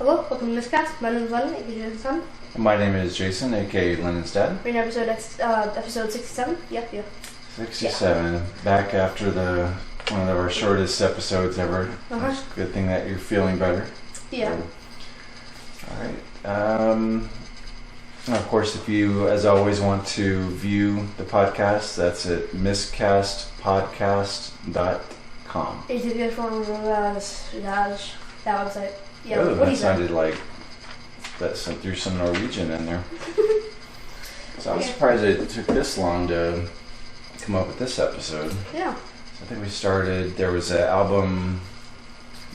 Hello, welcome to Miscast. My name is Lennon, aka Son. My name is Jason, aka Lennon's dad. We're in episode 67. Yeah. 67. Yeah. Back after one of our shortest episodes ever. Uh-huh. Good thing that you're feeling better. Yeah. Alright. Of course, if you, as always, want to view the podcast, that's at miscastpodcast.com. Is it good for that website? Yeah. Oh, what that sounded like that threw some Norwegian in there. So I'm surprised it took this long to come up with this episode. Yeah. I think there was an album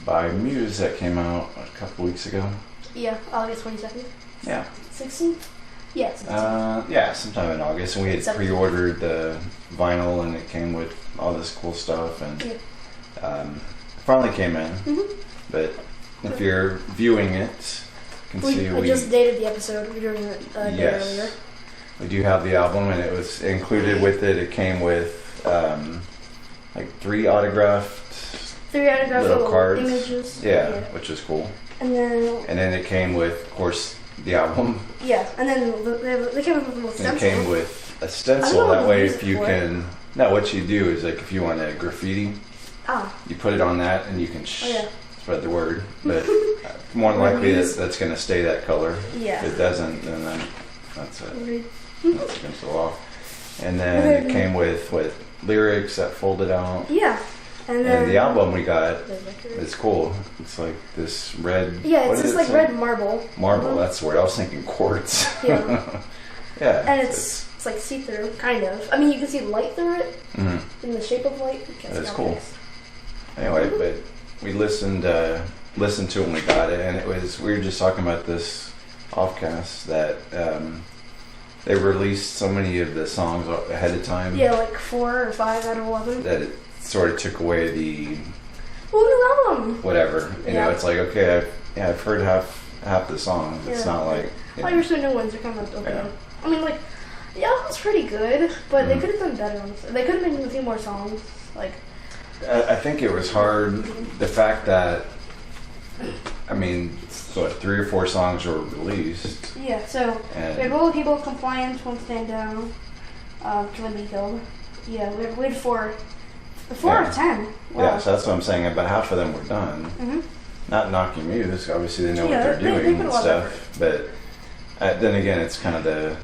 by Muse that came out a couple weeks ago. Yeah, August 22nd. Yeah. 16th? Yeah. 16th. Yeah, sometime in August. And we had pre-ordered the vinyl and it came with all this cool stuff and finally came in. Mm-hmm. But if you're viewing it, you can see we just dated the episode. We were doing it a day earlier. We do have the album and it was included with it. It came with three autographed little cards. Images. Yeah, which is cool. And then it came with, of course, the album. Yeah, and then they came with a little stencil. And it came with a stencil. That way, if you can... No, what you do is, like, if you want a graffiti, you put it on that and you can spread the word. But more than likely, that's going to stay that color. Yeah. If it doesn't, then that's it. That's going to go off. And then it came with lyrics that folded out. Yeah. And the album we got is cool. It's like this red... Yeah, it's just like red marble. Marble, that's the word. I was thinking quartz. Yeah. Yeah. And it's like see-through, kind of. I mean, you can see light through it, in the shape of light. That's cool. Anyway, but we listened to it when we got it, and we were just talking about this offcast that they released so many of the songs ahead of time. Yeah, like 4 or 5 out of 11. That it sort of took away the... new album! Whatever. You know, it's like, okay, I've heard half the songs. It's not like... Your two new ones are kind of okay. Yeah. I mean, like, the album's pretty good, but they could have done better on this. They could have made a few more songs. Like, I think it was hard, the fact that, I mean, 3 or 4 songs were released. Yeah, so we had Roll of People, Compliance, Won't Stand Down, Kill Be Killed. Yeah, we had 4 out of 10. Wow. Yeah, so that's what I'm saying. About half of them were done. Mm-hmm. Not knocking Muse. Obviously, they know what they're doing and stuff. But then again, it's kind of the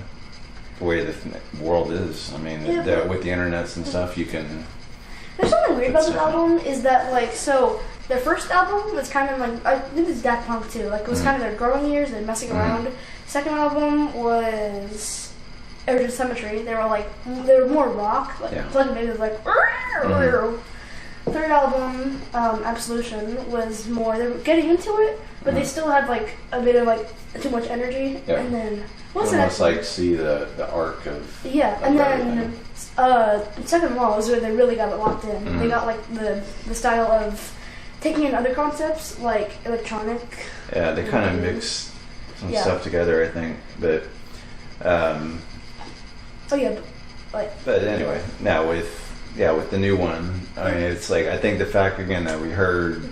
way the world is. I mean, with the internets and stuff, you can... There's something weird about the album is that, like, so their first album was kind of like, I think it's Daft Punk too. Like, it was kind of their growing years, they're messing around. Second album was Urgent Symmetry. They were more rock. Like, Plug Baby was like, Third album, Absolution, was more, they were getting into it, but they still had, like, a bit of, like, too much energy. Yep. And then, what's the next? Almost like see the arc of... Yeah, and then Second Wall was where they really got it locked in. They got, like, the style of taking in other concepts, like electronic. Yeah, they kind of mixed some stuff together, I think, but... But anyway, now with the new one, I mean, it's like, I think the fact, again, that we heard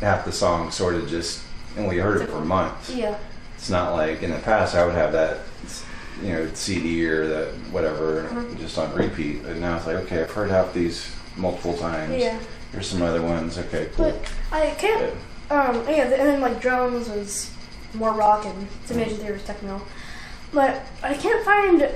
half the song sort of just, and we heard it for months. Yeah. It's not like, in the past, I would have that, CD or that whatever, just on repeat. But now it's like, okay, I've heard half these multiple times. Yeah. Here's some other ones. Okay, cool. But I can't, and then, like, drums was more rock and Simulation Theory was techno. But I can't find the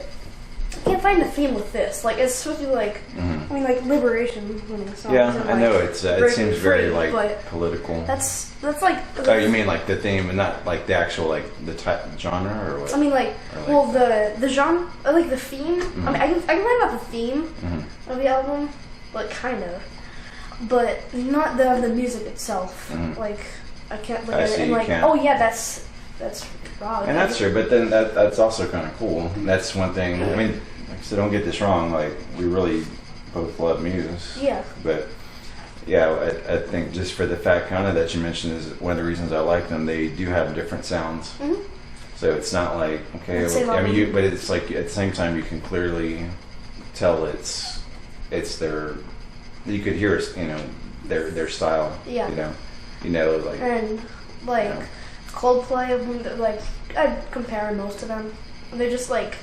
theme with this. Like, it's supposed to be like, I mean, like, liberation winning songs. Yeah, and, I know it seems very like political. That's like. Oh, you mean like the theme and not like the actual like the type genre or what? I mean, like the genre, like the theme. I mean, I can write about the theme of the album, like kind of, but not the music itself. Like, I can't look at it and like, oh yeah, that's rock. And that's true, but then that's also kind of cool. That's one thing. I mean, so don't get this wrong. Like, we really both love Muse. Yeah. But yeah, I think just for the fact kind of that you mentioned is one of the reasons I like them. They do have different sounds. So it's not like but it's like at the same time you can clearly tell it's their. You could hear their style. Yeah. Like. And like. Coldplay, like, I'd compare most of them. They're just like,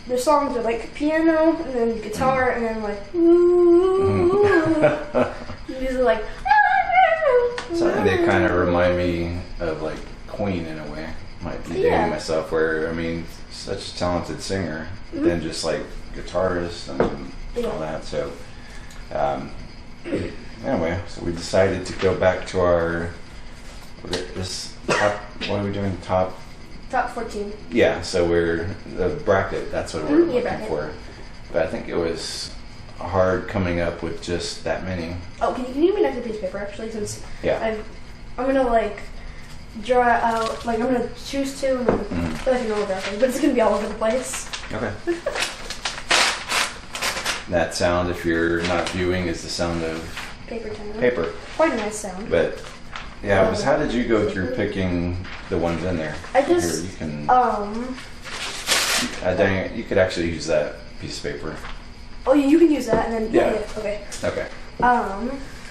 their songs are like piano, and then guitar, and then like, these are like, so they kind of remind me of like Queen in a way. Might be dating myself, where I mean, such a talented singer, then just like guitarist and all that. So anyway, so we decided to go back to our top. What are we doing? Top 14. Yeah, so we're the bracket. That's what we're looking bracket. for. But I think it was hard coming up with just that many. Oh, can you give me another piece of paper actually? Since I'm gonna like draw out, like I'm gonna choose two and then let you know exactly, but it's gonna be all over the place. Okay. That sound, if you're not viewing, is the sound of paper. Quite a nice sound. But yeah, how did you go through picking the ones in there? I just you can. Dang it, you could actually use that piece of paper. Oh, you can use that, and then Okay.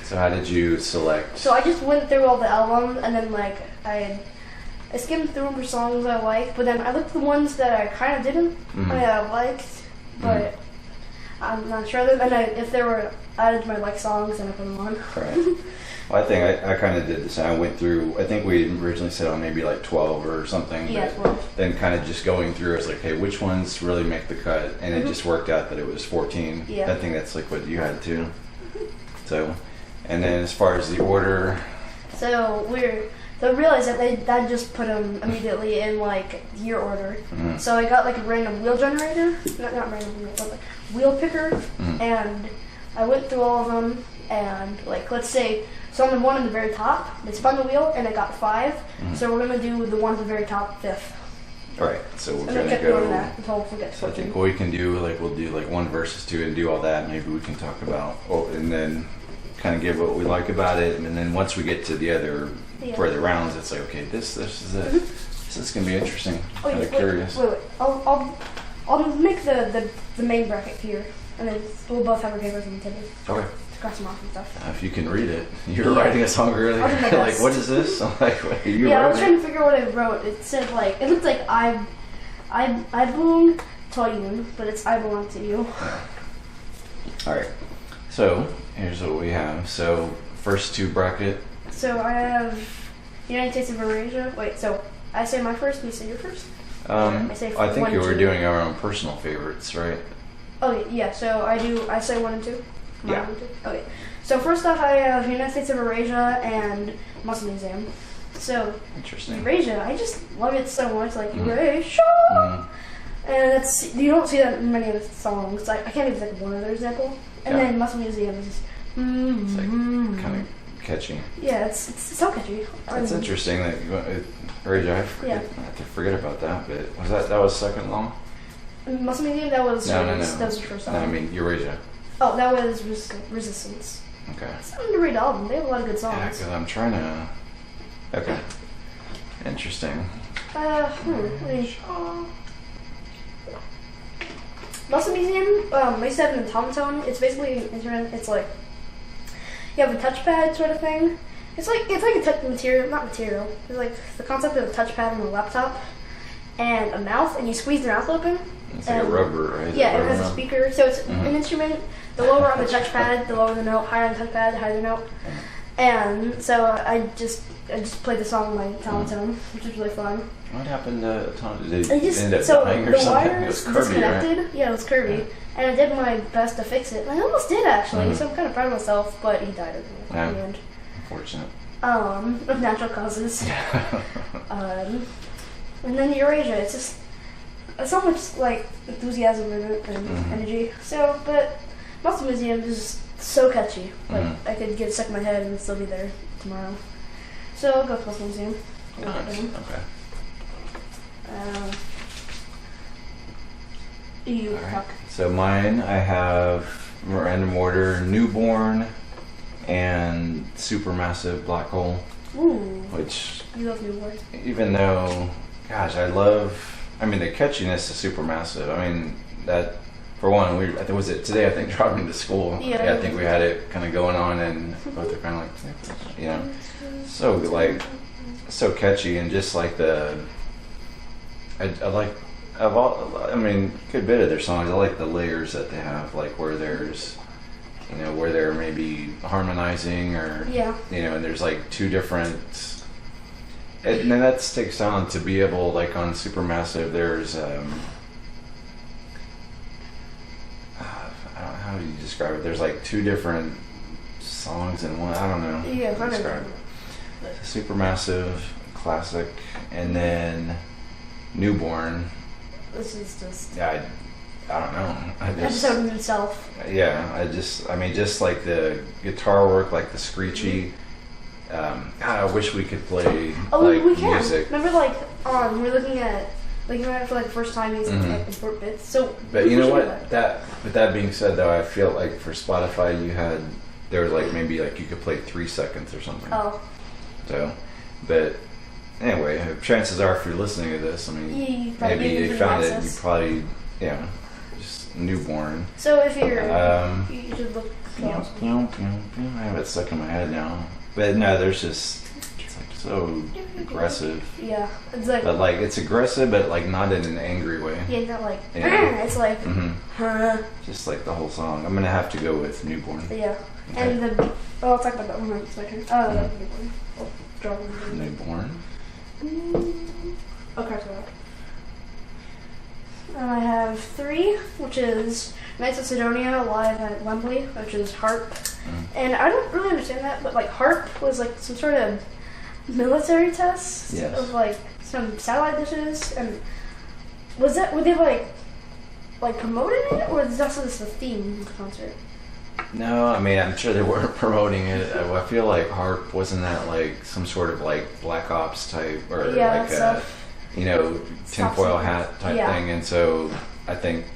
So how did you select? So I just went through all the albums, and then like I skimmed through the songs I liked, but then I looked at the ones that I kind of didn't liked, but I'm not sure. And if they were added to my like songs, then I put them on. Right. Well, I think I kind of did this. I went through. I think we originally set on maybe like 12 or something. Yeah, 12. Then kind of just going through, I was like, hey, which ones really make the cut? And it just worked out that it was 14. Yeah. I think that's like what you had too. So, and then as far as the order. So realized that that just put them immediately in like year order. So I got like a random wheel generator, not random wheel, but like wheel picker, and I went through all of them, and like let's say. So on the one at the very top, they spun the wheel and it got 5. So we're gonna do the one at the very top 5th. All right. So we're gonna go. That until we get to 14. So I think what we can do, like we'll do like 1 versus 2 and do all that. Maybe we can talk about, and then kind of give what we like about it, and then once we get to the other further rounds, it's like okay, this is it. This is gonna be interesting. Kind of curious. Wait. I'll make the main bracket here, and then we'll both have our papers on the table. Okay. Scratch them off and stuff. If you can read it, you were writing a song earlier. Like, what is this? I'm like, what, you I was trying to figure out what I wrote. It said like it looked like I belong to you, but it's I belong to you. All right. So here's what we have. So first 2 bracket. So I have United States of Eurasia. Wait, so I say my first, and you say your first. I think you were doing our own personal favorites, right? Oh yeah. So I say 1 and 2. Yeah. Okay. So first off, I have United States of Eurasia and Muscle Museum. So interesting. Eurasia, I just love it so much. Like Eurasia, and you don't see that in many of the songs. I can't even think of one other example. And then Muscle Museum is it's like kind of catchy. Yeah, it's so catchy. It's interesting that Eurasia. I forget about that. But that was second long? Muscle Museum. That was no. That was the first song. No, I mean Eurasia. Oh, that was Resistance. Okay. It's an underrated album. They have a lot of good songs. Yeah, because I'm trying to. Okay. Interesting. Muscle Museum, I used to have it in Tom Tone. It's basically an instrument. It's like you have a touchpad sort of thing. It's like a not material. It's like the concept of a touchpad on a laptop and a mouth, and you squeeze the mouth open. It's like a rubber, right? Yeah, it has a speaker. So it's an instrument. The lower on the touchpad, the lower the note. Higher on the touchpad, the higher the note. And so I just played the song on my Tom Tone, which was really fun. What happened to Tom? Did it end up so dying or the something? wires It was curvy, disconnected. Right? Yeah, it was curvy. And I did my best to fix it. And I almost did actually, so I'm kind of proud of myself. But he died at the end. Unfortunate. Of natural causes. And then Eurasia, it's just so much like enthusiasm in it and energy. So, but Muscle Museum is so catchy. Like I could get it stuck in my head and still be there tomorrow. So I'll go with Muscle Museum. Nice. Okay. You talk. So mine, I have random order: Newborn and Supermassive Black Hole. Ooh. Which you love Newborn. Even though, gosh, I love. I mean, the catchiness is Supermassive. I mean that. For one, was it today? I think driving to school. Yeah. I think we had it kind of going on, and both are kind of like, so like so catchy, and just like I like I mean, a good bit of their songs. I like the layers that they have, like where there's, where they're maybe harmonizing or, and there's like two different. And then that takes on to be able, like on Supermassive, there's how do you describe it? There's like two different songs in one. I don't know. Yeah, how to describe it. Supermassive, classic, and then Newborn. This is just. Yeah, I don't know. Episode himself. Yeah, just like the guitar work, like the screechy. I wish we could play we can. Music. Remember, we're looking at for the first time using like import bits. So, but you know what? With that being said, though, I feel like for Spotify, there was like maybe like you could play 3 seconds or something. Oh. So, but anyway, chances are, if you're listening to this, I mean, maybe you found it. You probably, just Newborn. So if you're, you should look. I have it stuck in my head now. But no, there's just, it's like so aggressive. Yeah, it's like. But like, it's aggressive, but like not in an angry way. Yeah, not like. It's like. Just like the whole song. I'm gonna have to go with Newborn. Yeah, okay. And I'll talk about that one. It's my turn. Newborn. Oh, draw Newborn. Okay, so. I have 3, which is Knights of Sidonia live at Wembley, which is harp. And I don't really understand that, but like harp was like some sort of military test of like some satellite dishes, and were they like promoting it, or is that just the theme of the concert? No, I mean, I'm sure they weren't promoting it. I feel like harp, wasn't that like some sort of like Black Ops type, or like a tinfoil hat type thing, and so I think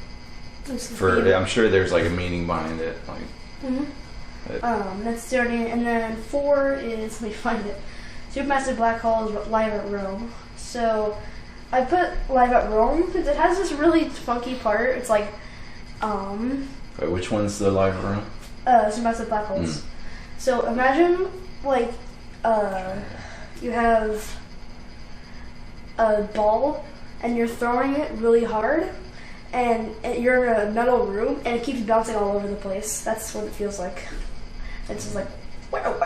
I'm sure there's like a meaning behind it, like. That's starting, and then 4 is, let me find it, Supermassive Black Hole is live at Rome. So I put live at Rome because it has this really funky part. It's like, wait, which one's the live at Rome? Supermassive Black Holes. So imagine like you have a ball and you're throwing it really hard, and you're in a metal room and it keeps bouncing all over the place. That's what it feels like. It's just like, oh,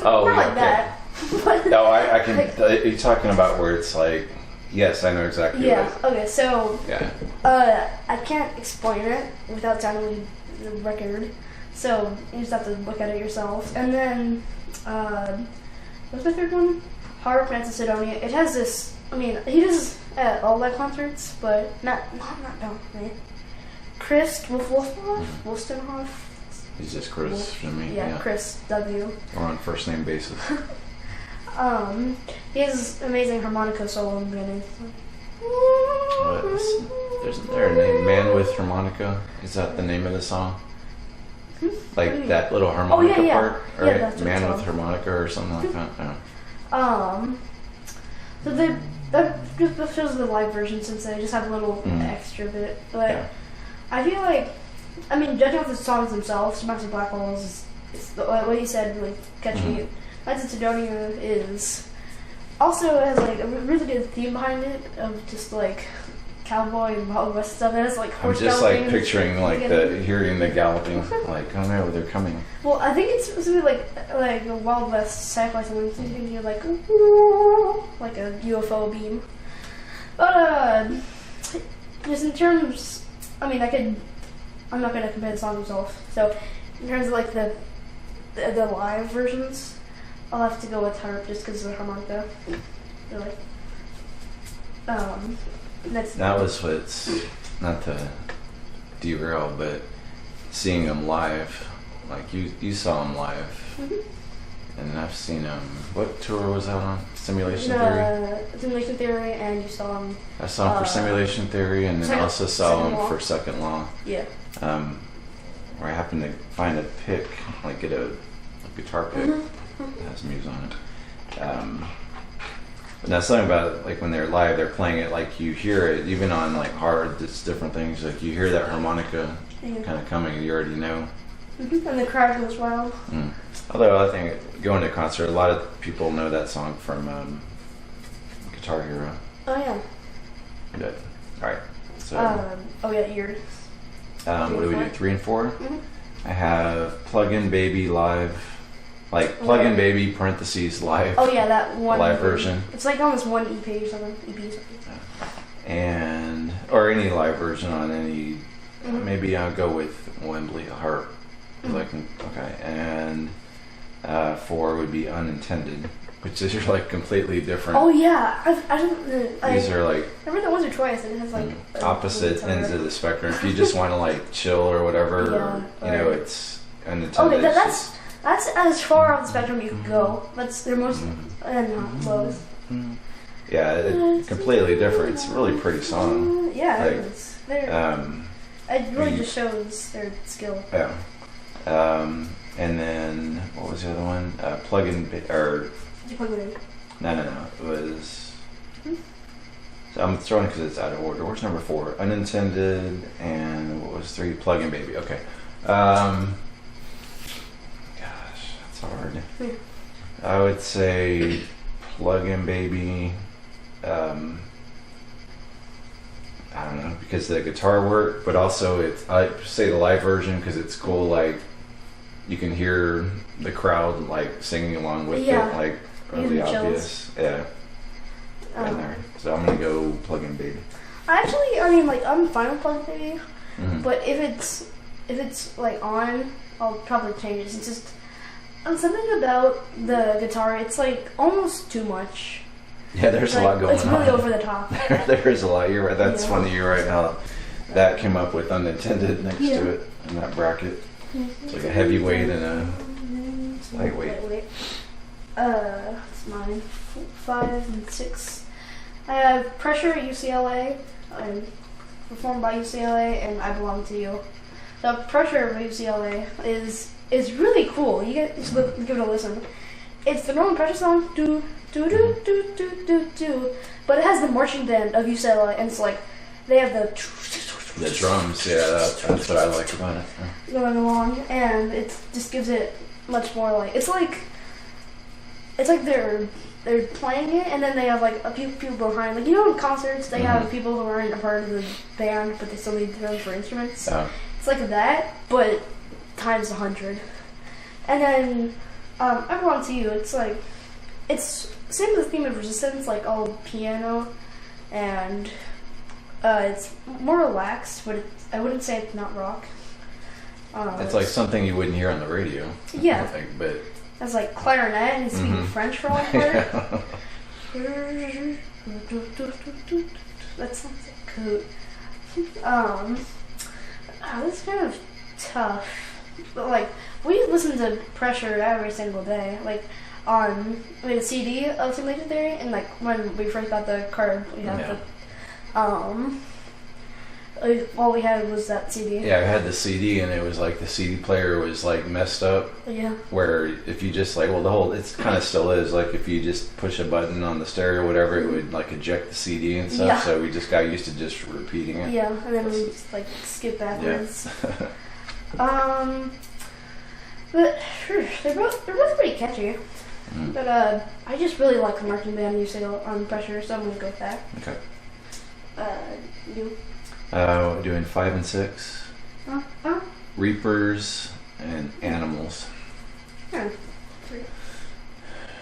not like that. No, I can. Like, you're talking about where it's like, yes, I know exactly. Yeah. Okay. So. Yeah. I can't explain it without sounding the record, so you just have to look at it yourselves. And then, what's my third one? Harp, Knights of Sidonia. It has this. I mean, he does all live concerts, but not man. Chris Wolstenhoff. He's just Chris to me. Yeah, Chris W. We're on first name basis. He has amazing harmonica solo in the beginning. Isn't there a name? Man with Harmonica? Is that the name of the song? Like that little harmonica part? Right? That's Man with Harmonica or something like that? Yeah. So that just shows the live version, since they just have a little extra bit. But I feel like, I mean, judging off the songs themselves, Massive Black Holes is what you said, really catchy. Knights of Sidonia is also has like a really good theme behind it of just like cowboy and Wild West stuff. It has like horse I'm just galloping. Like picturing like hearing the galloping, like, oh no, they're coming. Well, I think it's supposed to be like a Wild West sci-fi something. You're like a UFO beam. But just in terms, I mean, I'm not gonna compare the songs themselves. So in terms of like the live versions, I'll have to go with harp just because of the harmonica. Really. That was what's, not to derail, but seeing them live, like you saw them live, and I've seen them. What tour was that on? Simulation Theory? Simulation Theory, and you saw them. I saw them for Simulation Theory, and then also saw them for Second Law. Yeah. Where I happened to find a pick, like get a guitar pick that has Muse on it. But that's something about it, like when they're live, they're playing it, like you hear it, even on like hard, it's different things, like you hear that harmonica kind of coming, you already know. And the crowd goes wild. Although I think going to a concert, a lot of people know that song from Guitar Hero. Oh yeah. Good. All right. So. Oh yeah, yours. What do we do? 3 and 4. Mm-hmm. I have Plug-in Baby live, like Plug-in Baby parentheses live. Oh yeah, that one live version. It's like on this one EP or something. And or any live version on any. Maybe I'll go with Wembley Heart. Okay. And 4 would be Unintended, which is like completely different. Oh yeah, These are like. Remember the ones or twice? It has like opposite ends of the spectrum. If you just want to like chill or whatever, or, it's Unintended. Okay, that's as far on the spectrum you can go. That's their most lowest. Yeah, it's completely different. It's a really pretty song. Yeah, it is. It really just shows their skill. Yeah. And then what was the other one? Plug-in or. Did you plug it in? No. It was. So I'm throwing because it's out of order. Where's number 4? Unintended, and what was 3? Plug-in Baby. Okay. Gosh, that's hard. Yeah. I would say Plug-in Baby. I don't know, because the guitar work, but also I say the live version because it's cool. Like you can hear the crowd like singing along with it, like really obvious. Yeah. Right there. So I'm gonna go Plug-in Baby. I'm fine with Plug-in Baby, but if it's like on, I'll probably change it. It's just something about the guitar. It's like almost too much. Yeah, there's a lot going on. It's really over the top. There's a lot. You're right. That's funny. You're right now. That came up with Unintended next to it in that bracket. It's like a heavyweight and a lightweight. It's mine. 5 and 6. I have Pressure at UCLA. Performed by UCLA, and I Belong to You. The Pressure by UCLA is really cool. You get give it a listen. It's the normal Pressure song, do do do do do do do, but it has the marching band of UCLA, and it's like they have the drums. Yeah, that's what I like about it. Going along, and it just gives it much more like it's like they're playing it, and then they have like a few people behind. Like, you know, in concerts they have people who aren't a part of the band, but they still need drums for instruments. It's like that, but times 100. And then I Belong to You. It's like it's same with the theme of Resistance, like all piano, and it's more relaxed, but I wouldn't say it's not rock. It's like something you wouldn't hear on the radio. Yeah, I think, but it's like clarinet and speaking French for one part. That sounds like cool. That's kind of tough. But like we listen to Pressure every single day. Like we had a CD of Simulation Theory, and like when we first got the card, we had all we had was that CD. Yeah, I had the CD, and it was like the CD player was like messed up. Yeah. Where if you just like, it's kind of still is, like if you just push a button on the stereo or whatever, it would like eject the CD and stuff. Yeah. So we just got used to just repeating it. Yeah, and then we just like skip backwards. Yeah. But they're both pretty catchy. But I just really like the marching band you say on Pressure, so I'm gonna go with that. Okay. You? Doing 5 and 6. Reapers and Animals. Yeah.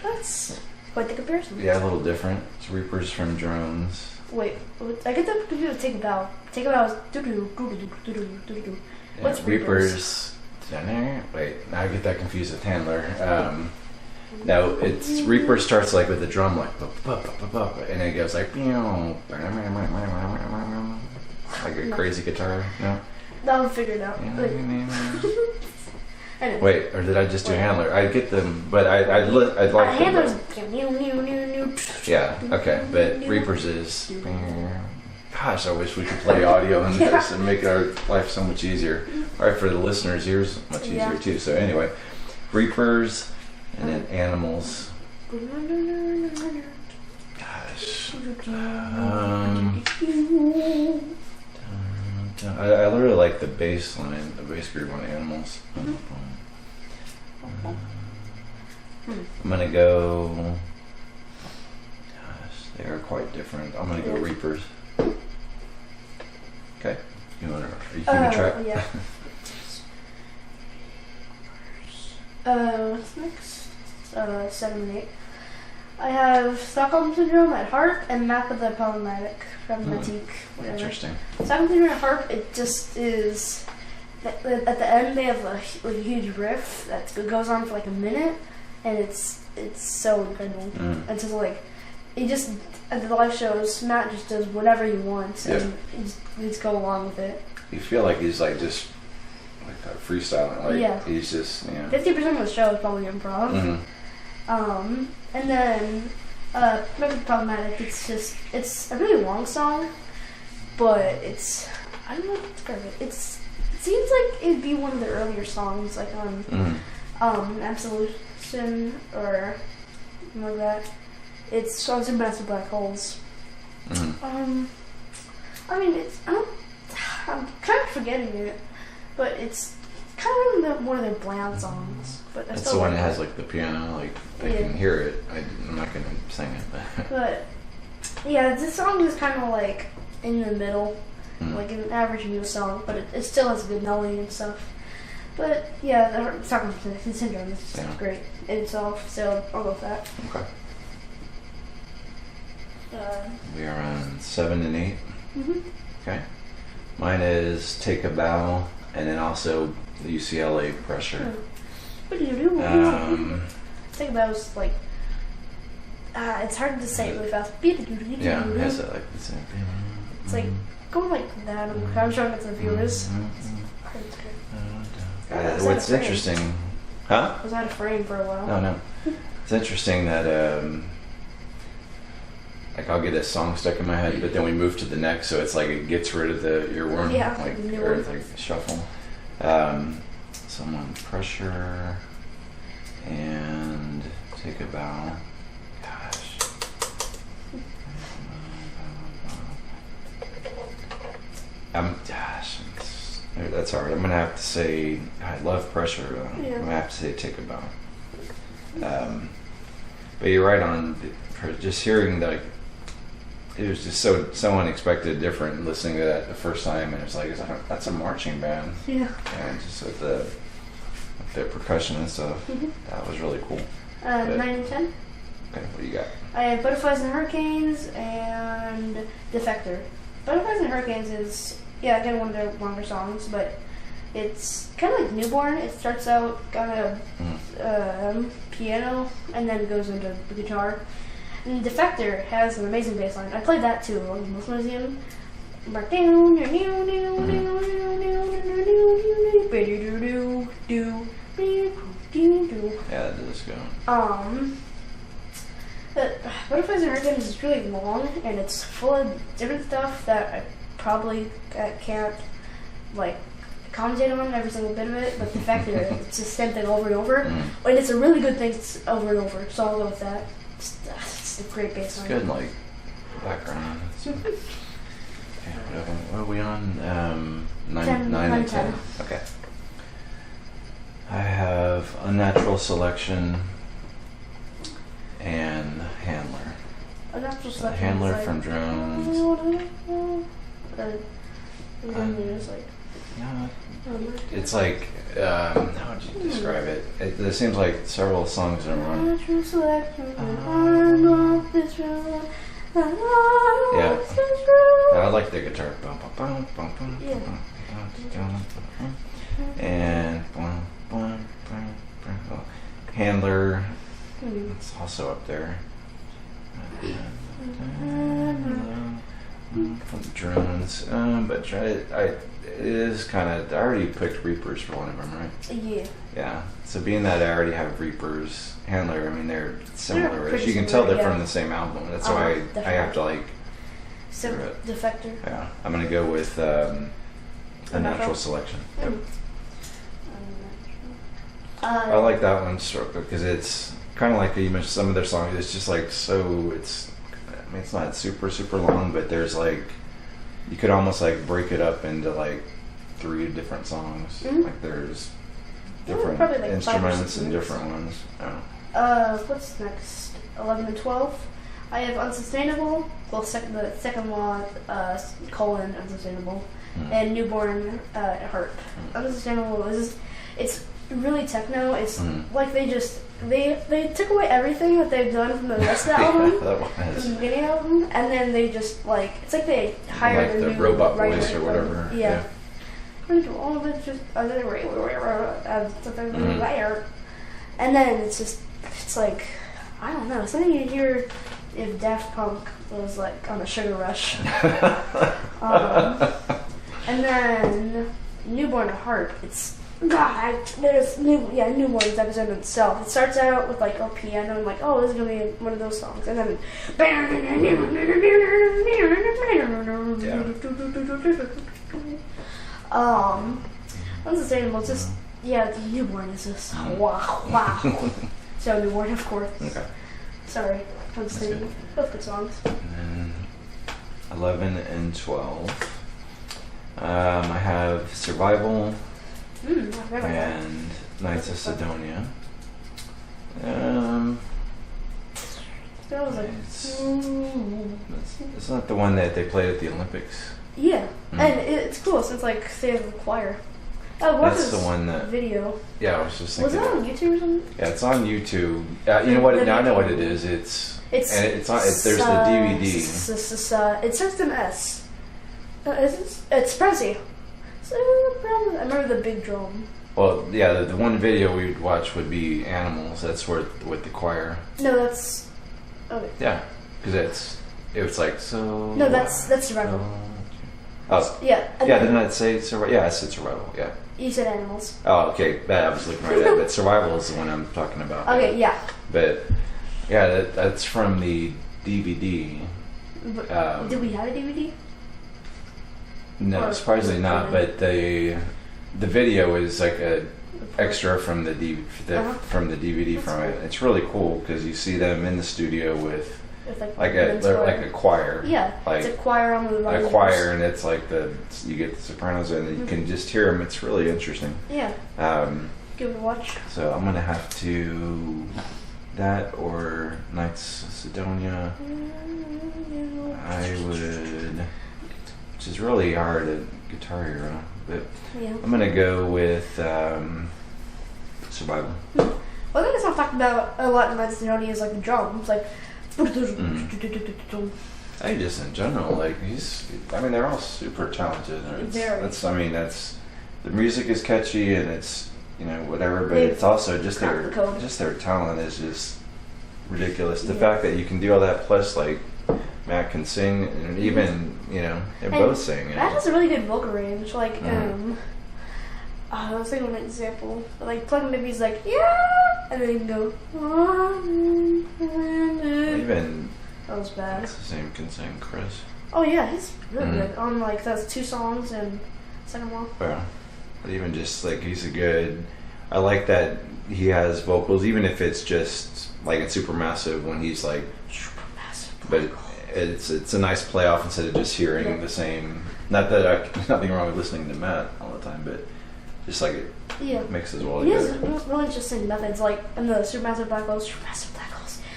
That's quite the comparison. Yeah, a little different. It's Reapers from Drones. Wait, I get them confused with Take a Bow. Take a Bow is do-do-do. What's Reapers? Wait, now I get that confused with Handler. No, it's Reaper starts like with a drum like and it goes like a crazy guitar. No, I'll figure it out. Wait, or did I just do Handler? I get them, but I'd like Handler's. Yeah, okay, but Reapers is. Gosh, I wish we could play audio in this and make our life so much easier. All right, for the listeners' ears, much easier too. So anyway, Reapers. And then Animals. Gosh. I really like the bass line, the bass groove on Animals. I'm gonna go. Gosh, they are quite different. I'm gonna go Reapers. Okay. Are you keeping track? Yeah. What's next? 7 and 8. I have Stockholm Syndrome at Harp and Map of the Problematic from Matique. Interesting. Stockholm Syndrome at Harp, it just is. At the end, they have a huge riff that goes on for like a minute, and it's so incredible. And so like, it just at the live shows, Matt just does whatever he wants, and you just go along with it. You feel like he's like just like freestyling, like he's just 50% of the show is probably improv. And then Maybe Problematic, it's a really long song, but I don't know how to describe it. It seems like it'd be one of the earlier songs, like on Absolution or something like that. It's songs in Massive Black Holes. I mean, I'm kind of forgetting it, but it's kind of one of their bland songs. But that's the one that has like the piano, like I can hear it. I'm not gonna sing it, but yeah, this song is kind of like in the middle, like an average Muse song, but it still has a good melody and stuff. But yeah, the Stockholm Syndrome is great in itself, so I'll go with that. Okay. We are on 7 and 8. Okay. Mine is Take a Bow, and then also the UCLA Pressure. Take a Bow is like, it's hard to say it really fast. Yeah, it has that like it's like going like that. I'm showing it to the viewers. What's interesting, huh? I was out of frame for a while. No. It's interesting that like I'll get a song stuck in my head, but then we move to the next, so it's like it gets rid of the earworm, like shuffle. Someone Pressure and Take a Bow. Gosh. That's hard. I'm gonna have to say I love Pressure. I'm gonna have to say Take a Bow. But you're right on. Just hearing like it was just so unexpected, different. Listening to that the first time, and it's like that's a marching band. Yeah. And just with the percussion and stuff, that was really cool. 9 and 10. Okay, what do you got? I have Butterflies and Hurricanes and Defector. Butterflies and Hurricanes is again one of their longer songs, but it's kind of like Newborn. It starts out kind of piano and then goes into the guitar. And Defector has an amazing bass line. I played that too on the Muslim Museum. Yeah, that does go. Butterflies and Hurricanes is really long, and it's full of different stuff that I probably can't like commentate on every single bit of it. But Defector, it's the same thing over and over, and it's a really good thing over and over. So I'll go with that. It's a great bass line. It's good, like background. What are we on? 9 and 10. Okay. I have Unnatural Selection and Handler. Unnatural Selection. Handler from Drones. It's like, how would you describe it? It seems like several songs in a row. Unnatural Selection. I'm off this road. Yeah, I like the guitar. And Handler, it's also up there. Drones, but it is kind of. I already picked Reapers for one of them, right? Yeah. Yeah. So being that I already have Reapers, Handler, I mean they're similar. They're you can tell they're from the same album. That's why definitely. I have to like. So Defector. Yeah, I'm gonna go with Unnatural Selection. Yep. I like that one because it's kind of like you mentioned some of their songs. It's just like so. It's not super long, but there's like you could almost like break it up into like 3 different songs. Like there's different like instruments and different ones. What's next? 11 and 12. I have Unsustainable. Well, the second one, colon Unsustainable, and Newborn Heart. Unsustainable it's really techno. It's like they took away everything that they've done from the rest of the album, from the beginning album, and then they just it's like they hired like a the new robot writer, voice or whatever. Yeah. All of it's just and then it's like I don't know, something you hear if Daft Punk was like on a sugar rush. And then Newborn Heart, it's Newborn's episode in itself. It starts out with like a piano and like, oh, this is gonna be one of those songs, and then Unsustainable. It's just the Newborn is just wow. So Newborn, of course. Okay. Sorry, Unsustainable. Both good songs. And 11 and 12. I have Survival and Knights of Sidonia. That was like it's not the one that they played at the Olympics. Yeah, and it's cool since like they have a choir. That's the one that video. Yeah, I was just thinking. Was it on YouTube or something? Yeah, it's on YouTube. You know what? Now I know what it is. There's the DVD. It starts with an S. It's Prezi. So I remember the big drum. Well, yeah, the one video we'd watch would be Animals. That's with the choir. No, that's okay. Yeah, because it's like so. No, that's Survival. Oh, yeah. Didn't I say Survival? Yeah, I said Survival. Yeah. You said Animals. Oh, okay. I was looking right at it, but Survival is the one I'm talking about. Okay, yeah. But yeah, that's from the DVD. Did we have a DVD? No, surprisingly not. But the video is like a extra from the from the DVD That's from cool. it. It's really cool because you see them in the studio with like a choir. Yeah, like it's a choir on the a choir, and it's like you get the sopranos and you can just hear them. It's really interesting. Yeah. Give it a watch. So I'm gonna have to that or Knights of Sidonia. I would, which is really hard at Guitar Hero, but I'm gonna go with Survival. One thing that's not talked about a lot in Knights of Sidonia is like the drums, like. I just in general, like they're all super talented. That's the music is catchy and it's whatever, but it's also just their talent is just ridiculous. The fact that you can do all that plus like Matt can sing and even they both sing. Matt has a really good vocal range. Like I was thinking of an example. Like Plug Maybe's like and then you can go. Even that was bad. What's his name can sing? Chris. Oh yeah, he's really good on like those 2 songs and second one. Yeah, but even just like I like that he has vocals, even if it's just like it's Supermassive when he's like Supermassive. But it's a nice play off instead of just hearing the same. Not that nothing wrong with listening to Matt all the time, but just like it mixes well together. He has really interesting methods, like in the Supermassive Black Holes.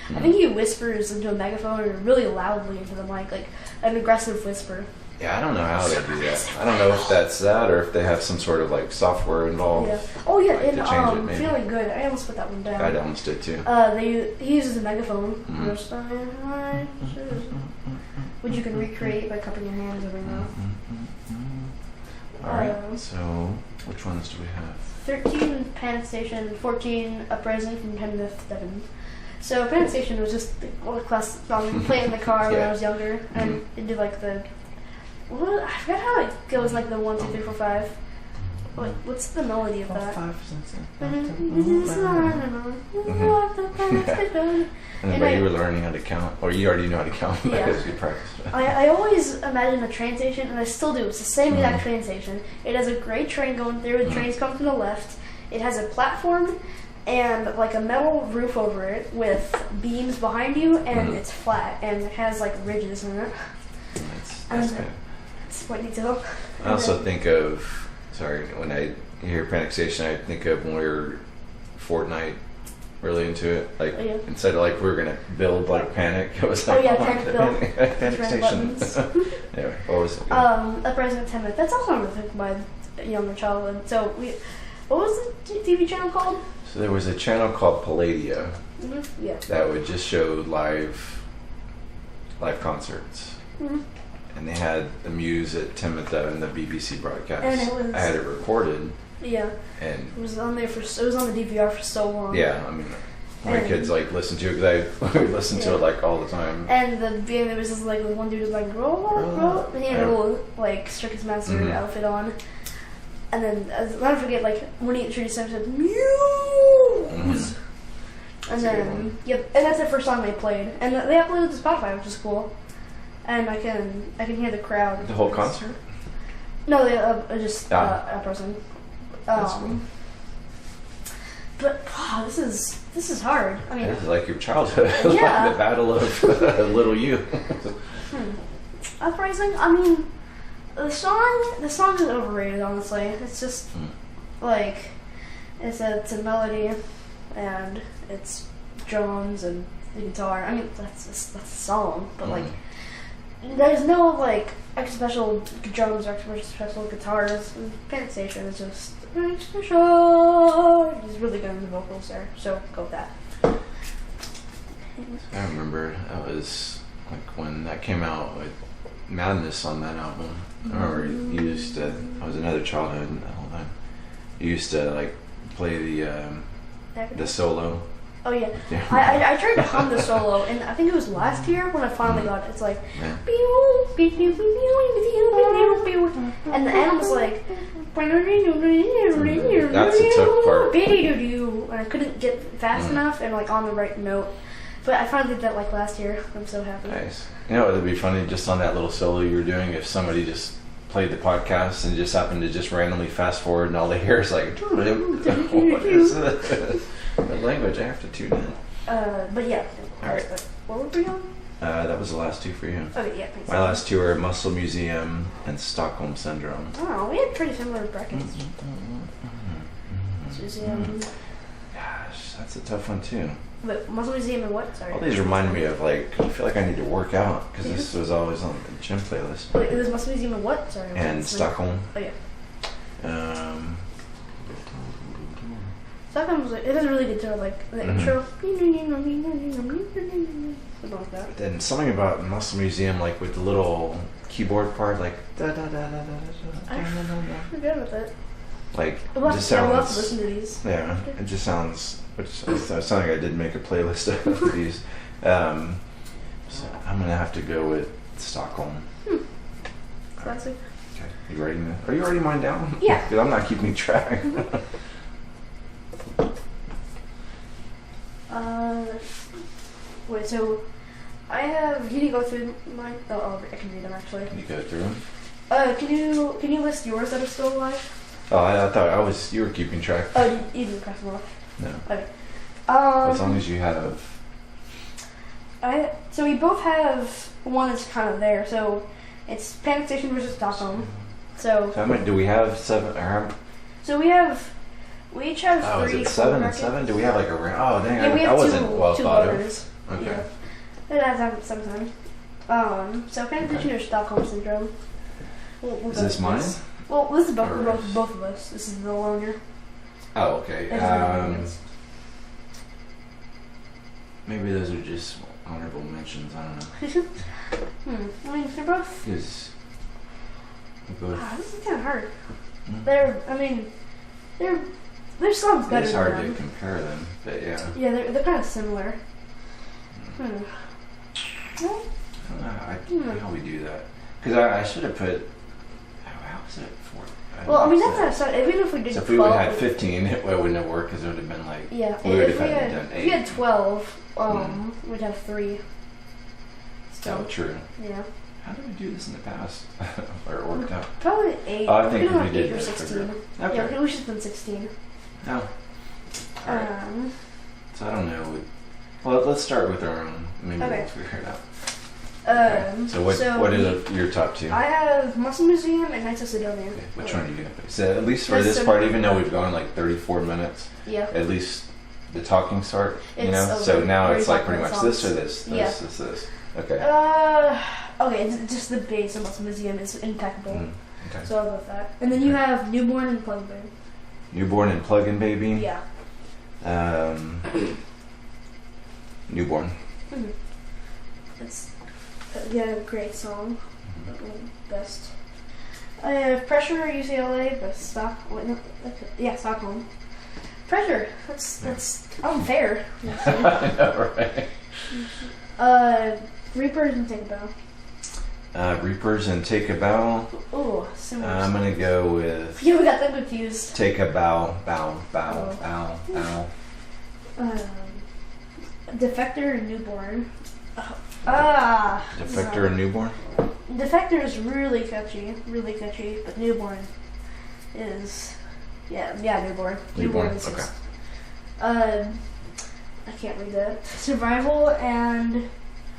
I think he whispers into a megaphone or really loudly into the mic, like an aggressive whisper. Yeah, I don't know how they do that. I don't know if that's that or if they have some sort of like software involved. Yeah. Oh yeah, like, and Feeling Good. I almost put that one down. I almost did too. He uses a megaphone, which you can recreate by cupping your hands over your mouth. All right. So, which ones do we have? 13 Panic Station, 14 Uprising from 10 to 7. So Panic Station was just the class song we played in the car when I was younger, and it did like I forgot how it goes, like the 1, 2, 3, 4, 5. What's the melody of that? 5, 6, 7. And you were learning how to count, or you already know how to count because you practiced. I always imagine a train station, and I still do. It's the same exact train station. It has a great train going through. The trains come from the left. It has a platform and like a metal roof over it with beams behind you, and it's flat and it has like ridges in it. That's good. It's quite detailed. I also think of when I hear Panic Station, I think of when we were Fortnite really into it. Like instead of like we were gonna build like Panic, it was like Panic Station. Anyway, what was it? Uprising of 10 Minutes. That's also another thing my younger childhood. So what was the TV channel called? So there was a channel called Palladio. Mm-hmm. Yeah. That would just show live concerts. Mm-hmm. And they had the Muse at Timothy and the BBC broadcast. And it was, I had it recorded. Yeah. And it was on there it was on the DVR for so long. Yeah, I mean, my kids like listen to it because I would listen to it like all the time. And the beginning there was this like one dude was like roll, and he had a little like Circus Master outfit on. And then I'll never forget like when he introduced him, he said Muse. And then and that's the first song they played, and they uploaded to Spotify, which is cool. And I can hear the crowd. The whole concert? No, they just a person. Cool. But this is hard. I mean, this is like your childhood, yeah. like the battle of little you. Uprising. I mean, the song is overrated. Honestly, it's just like it's a melody, and it's drums and the guitar. I mean, that's a song, but like. There's no like extra special drums or extra special guitars. Panic Station is just extra special. He's really good in the vocals there, so go with that. I remember that was like when that came out with Madness on that album. I remember you used to. I was another childhood the whole time. You used to like play the solo. Oh yeah, I tried to hum the solo, and I think it was last year when I finally got it. It's like, and the end was like, that's the tough part. And I couldn't get fast enough and like on the right note. But I finally did that like last year. I'm so happy. Nice. You know, it'd be funny just on that little solo you were doing if somebody just played the podcast and just happened to just randomly fast forward and all they hear is like, what is the language I have to tune in. But yeah. Alright. What were we on? That was the last two for you. Okay, yeah, thanks. My last two are Muscle Museum and Stockholm Syndrome. Oh, we had pretty similar brackets. Museum. Gosh, that's a tough one too. But Muscle Museum and what? Sorry. All these remind me of like, I feel like I need to work out because this was always on the gym playlist. Wait, it was Muscle Museum and what? Sorry. And Stockholm. Oh yeah. Stockholm was like, it has a really good tone, like the intro. Something like that. But then something about Muscle Museum, like with the little keyboard part, like da da da da da da. I forget about that. Like it just sounds. We'll have to listen to these. Yeah, it just sounds. Which sounds like I did make a playlist of these. So I'm gonna have to go with Stockholm. Classic. Okay, you writing that? Are you writing mine down? Yeah. Because I'm not keeping track. Wait, so I have. Can you go through mine? Oh, I can read them actually. Can you go through them? Can you list yours that are still alive? Oh, I thought you were keeping track. Oh, you didn't cross them off. No. Okay. As long as you have. So we both have one that's kind of there. So it's Panic Station versus Stockholm. So how many do we have? 7 or? So we each have 3. Oh, is it 7 and 7? Do we have like a? Oh, dang! Yeah, we have I wasn't well thought of. Okay. Yeah. It has happened sometimes. So Panic Station or Stockholm Syndrome. We'll is this mine? Well, this is both of us. This is the longer. Oh, okay. Maybe those are just honorable mentions. I don't know. I mean, they're both. Because this is kind of hard. Their songs better. It's hard to compare them, but yeah. Yeah, they're kind of similar. I don't know how we do that. Because I should have put. How was it 4? Well, I mean that's not even if we did. So if we would have had 15, it wouldn't have worked because it would have been like. Yeah. We would have had done 8. If we had 12, we'd have 3. Oh, true. Yeah. How did we do this in the past? Or it worked out? Probably 8. Oh, I think we did 8 or 16. Okay. Yeah, we should have been 16. Oh. Right. So I don't know. Well, let's start with our own. Maybe we'll figure it out. Okay. So what are your top 2? I have Muscle Museum and Knights of Sidonia. Okay. Which one are you gonna pick? So at least for this part, even though we've gone like 34 minutes, yeah. at least the talking start, you It's know. a So now very it's like pretty popular much song. this. Okay. Okay, just the bass of Muscle Museum is impeccable. Okay. So I'll go with that. And then you have Newborn and Plug Baby. Newborn and Plug-in Baby. Yeah. Newborn. Mm-hmm. It's a great song. Best. I have Pressure Stockholm. Stockholm. Pressure. That's unfair. I know, right? Reapers and Take a Bow. Reapers and Take a Bow. Ooh, similar. I'm gonna go with. Yeah, we got them confused. Take a bow. Defector and Newborn. Defector and Newborn. Defector is really catchy, but Newborn is Newborn. Newborn. Is Okay. just, I can't read that. Survival and.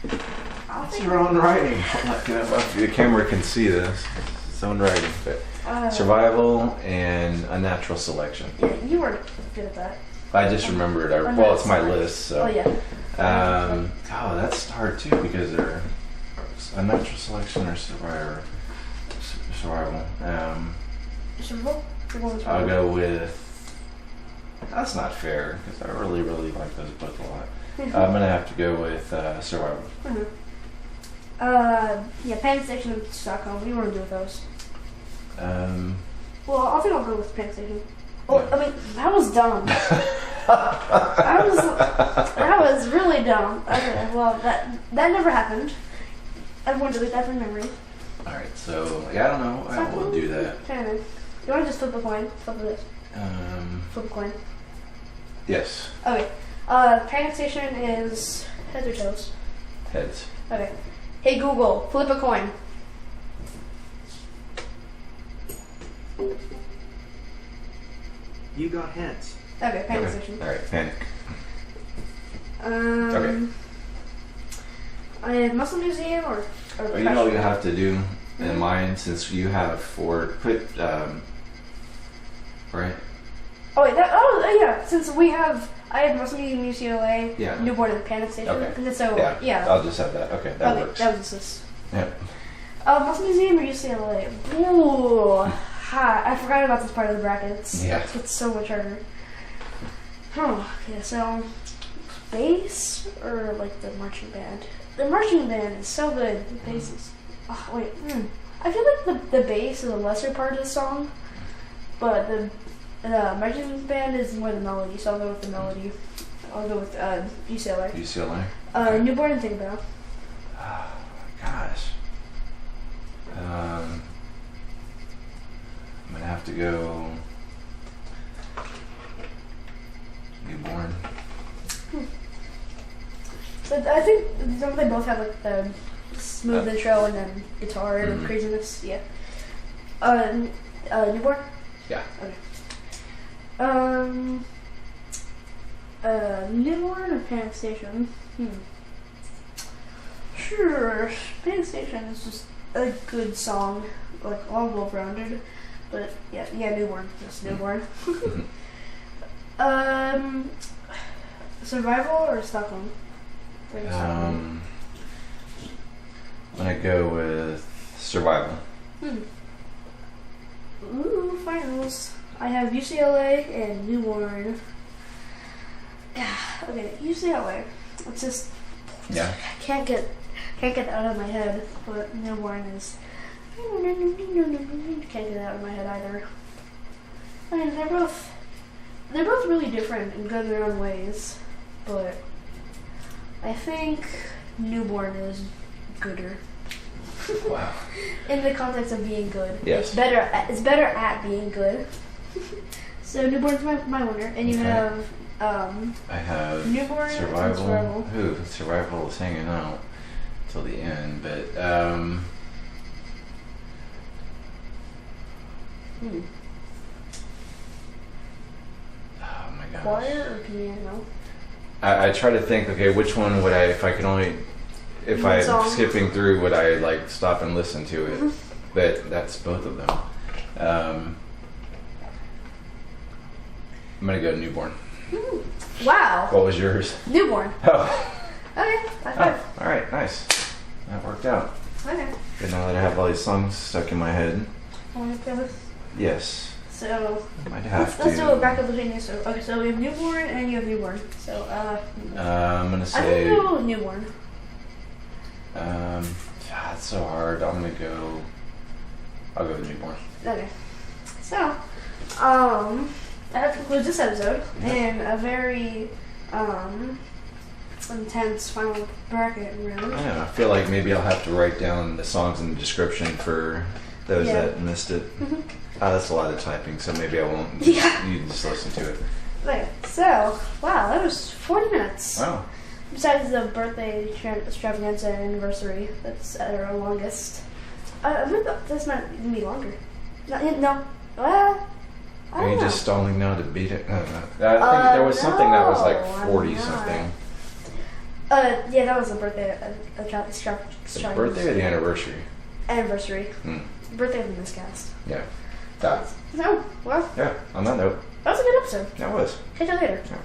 It's your own writing. The camera can see this. It's its own writing, but Survival and Unnatural Selection. Yeah, you were good at that. I just remembered. Well, it's my list. So. Oh yeah. That's hard too because they're Unnatural Selection or Survival. Survival. I'll go with. That's not fair because I really like those both a lot. I'm gonna have to go with Survival. Mm-hmm. Panic Station and Stockholm. We want to do with those. Well, I think I'll go with Panic Station. Well, yeah. I mean, that was dumb. that was really dumb. Okay, well, that never happened. Everyone delete that from memory. All right, so I don't know. I will do that. Panic. You want to just flip a coin? Flip this. Flip a coin. Yes. Okay. Panic Station is heads or toes? Heads. Okay. Hey Google, flip a coin. You got heads. Okay, Panic Station. All right, Panic. Okay. I have Muscle Museum or you know what you have to do in mind since you have right? Oh wait, yeah. Since I have Muscle Museum, UCLA, Newborn, and Panic Station. Okay. And so yeah. I'll just have that. Okay, that works. That was this. Yeah. Muscle Museum or UCLA? Ooh, I forgot about this part of the brackets. Yeah. It's so much harder. Okay, so bass or like the marching band? The marching band is so good. The bass is. Oh wait. I feel like the bass is a lesser part of the song, but the marching band is more the melody, so I'll go with the melody. I'll go with UCLA. UCLA. Okay. Newborn and Think About. Oh gosh. I'm gonna have to go Newborn. So I think don't they both have like the smooth intro and then guitar and craziness? Yeah. Newborn. Yeah. Okay. Newborn or Panic Station? Sure. Panic Station is just a good song, like all well-rounded. But yeah, Newborn. Just Newborn. Survival or Stockholm? I'm gonna go with Survival. Ooh, finals. I have UCLA and Newborn. Okay, UCLA. It's just can't get that out of my head. But Newborn is can't get it out of my head either. I mean, they're both really different and good in their own ways, but I think Newborn is gooder. Wow. In the context of being good. Yes. It's better at being good. So Newborn's my winner, and you have I have Newborn Survival. Survival. Ooh, Survival is hanging out till the end, but oh my gosh. Choir or piano? I try to think, okay, which one would I, if I'm skipping through, would I like stop and listen to it? But that's both of them. I'm gonna go Newborn. Wow. What was yours? Newborn. Oh. Okay. High five. Oh, all right, nice. That worked out. Okay. Good, now that I have all these songs stuck in my head. Want to go? Yes. So I might have let's to. do a backup between you. So okay, so we have newborn and you have newborn. So I'm gonna I say. think go newborn. It's so hard. I'll go with newborn. Okay. So that concludes this episode in a very intense final bracket round. Yeah, I feel like maybe I'll have to write down the songs in the description for those that missed it. That's a lot of typing, so maybe I won't. Yeah. You can just listen to it. Okay, so wow, that was 40 minutes. Wow. Besides the birthday extravaganza and anniversary, that's at our longest. I think this might even be longer. No. Are you just stalling now to beat it? I think there was something that was like 40 something. Yeah, that was the birthday The birthday or the anniversary? Anniversary. Birthday of the Miscast. Yeah. No, well. Yeah, on that note. That was a good episode. That was. Catch you later. Yeah.